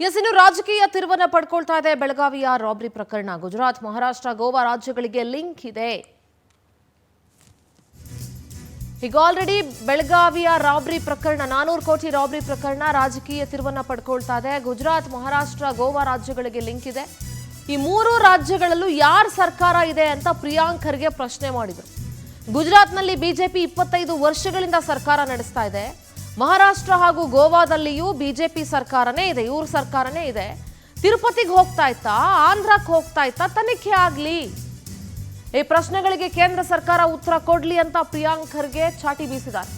ಇನ್ನು ರಾಜಕೀಯ ತಿರುವನ್ನ ಪಡ್ಕೊಳ್ತಾ ಇದೆ ಬೆಳಗಾವಿಯ ರಾಬ್ರಿ ಪ್ರಕರಣ. ಗುಜರಾತ್, ಮಹಾರಾಷ್ಟ್ರ, ಗೋವಾ ರಾಜ್ಯಗಳಿಗೆ ಲಿಂಕ್ ಇದೆ. ಈಗ ಆಲ್ರೆಡಿ ಬೆಳಗಾವಿಯ ರಾಬ್ರಿ ಪ್ರಕರಣ 400 ಕೋಟಿ ರಾಬ್ರಿ ಪ್ರಕರಣ ರಾಜಕೀಯ ತಿರುವನ್ನ ಪಡ್ಕೊಳ್ತಾ ಇದೆ. ಗುಜರಾತ್, ಮಹಾರಾಷ್ಟ್ರ, ಗೋವಾ ರಾಜ್ಯಗಳಿಗೆ ಲಿಂಕ್ ಇದೆ. ಈ 3 ರಾಜ್ಯಗಳಲ್ಲೂ ಯಾರ ಸರ್ಕಾರ ಇದೆ ಅಂತ ಪ್ರಿಯಾಂಕ್ ಖರ್ಗೆ ಪ್ರಶ್ನೆ ಮಾಡಿದರು. ಗುಜರಾತ್ನಲ್ಲಿ ಬಿಜೆಪಿ 25 ವರ್ಷಗಳಿಂದ ಸರ್ಕಾರ ನಡೆಸ್ತಾ ಇದೆ. ಮಹಾರಾಷ್ಟ್ರ ಹಾಗೂ ಗೋವಾದಲ್ಲಿಯೂ ಬಿಜೆಪಿ ಸರ್ಕಾರನೇ ಇದೆ, ಇವ್ರ ಸರ್ಕಾರನೇ ಇದೆ. ತಿರುಪತಿಗೆ ಹೋಗ್ತಾ ಇತ್ತಾ, ಆಂಧ್ರಕ್ಕೆ ಹೋಗ್ತಾ ಇತ್ತಾ, ತನಿಖೆ ಆಗ್ಲಿ. ಈ ಪ್ರಶ್ನೆಗಳಿಗೆ ಕೇಂದ್ರ ಸರ್ಕಾರ ಉತ್ತರ ಕೊಡ್ಲಿ ಅಂತ ಪ್ರಿಯಾಂಕ್ ಖರ್ಗೆ ಚಾಟಿ ಬೀಸಿದ್ದಾರೆ.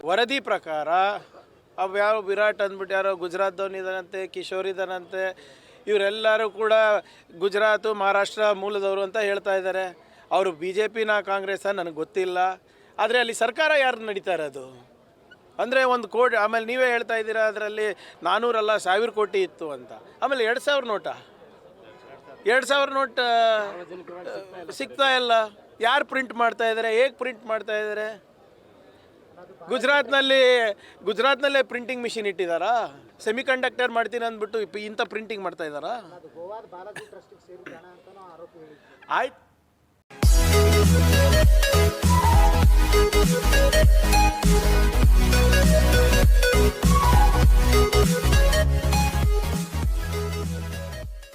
ವರದಿ ಪ್ರಕಾರ ಯಾವ ವಿರಾಟ್ ಅಂದ್ಬಿಟ್ಟು ಯಾರೋ ಗುಜರಾತ್ದವನು ಇದ್ದಾನಂತೆ, ಕಿಶೋರ್ ಇದ್ದಾನಂತೆ, ಇವರೆಲ್ಲರೂ ಕೂಡ ಗುಜರಾತು ಮಹಾರಾಷ್ಟ್ರ ಮೂಲದವರು ಅಂತ ಹೇಳ್ತಾ ಇದ್ದಾರೆ. ಅವರು ಬಿ ಜೆ ಪಿನ ಕಾಂಗ್ರೆಸ್ಸ ನನಗೆ ಗೊತ್ತಿಲ್ಲ. ಆದರೆ ಅಲ್ಲಿ ಸರ್ಕಾರ ಯಾರು ನಡೀತಾ ಇರೋದು ಅಂದರೆ 1 ಕೋಟಿ. ಆಮೇಲೆ ನೀವೇ ಹೇಳ್ತಾ ಇದ್ದೀರಾ ಅದರಲ್ಲಿ 400 ಅಲ್ಲ 1000 ಕೋಟಿ ಇತ್ತು ಅಂತ. ಆಮೇಲೆ 2000 ನೋಟಾ, 2000 ನೋಟ್ ಸಿಗ್ತಾ ಇಲ್ಲ. ಯಾರು ಪ್ರಿಂಟ್ ಮಾಡ್ತಾ ಇದ್ದಾರೆ, ಹೇಗೆ ಪ್ರಿಂಟ್ ಮಾಡ್ತಾ ಇದ್ದಾರೆ? ಗುಜರಾತ್ನಲ್ಲೇ ಪ್ರಿಂಟಿಂಗ್ ಮಿಷಿನ್ ಇಟ್ಟಿದ್ದಾರಾ? ಸೆಮಿ ಕಂಡಕ್ಟರ್ ಮಾಡ್ತೀನಿ ಅಂದ್ಬಿಟ್ಟು ಇಂಥ ಪ್ರಿಂಟಿಂಗ್ ಮಾಡ್ತಾ ಇದ್ದಾರಾ? ಆಯ್ತು,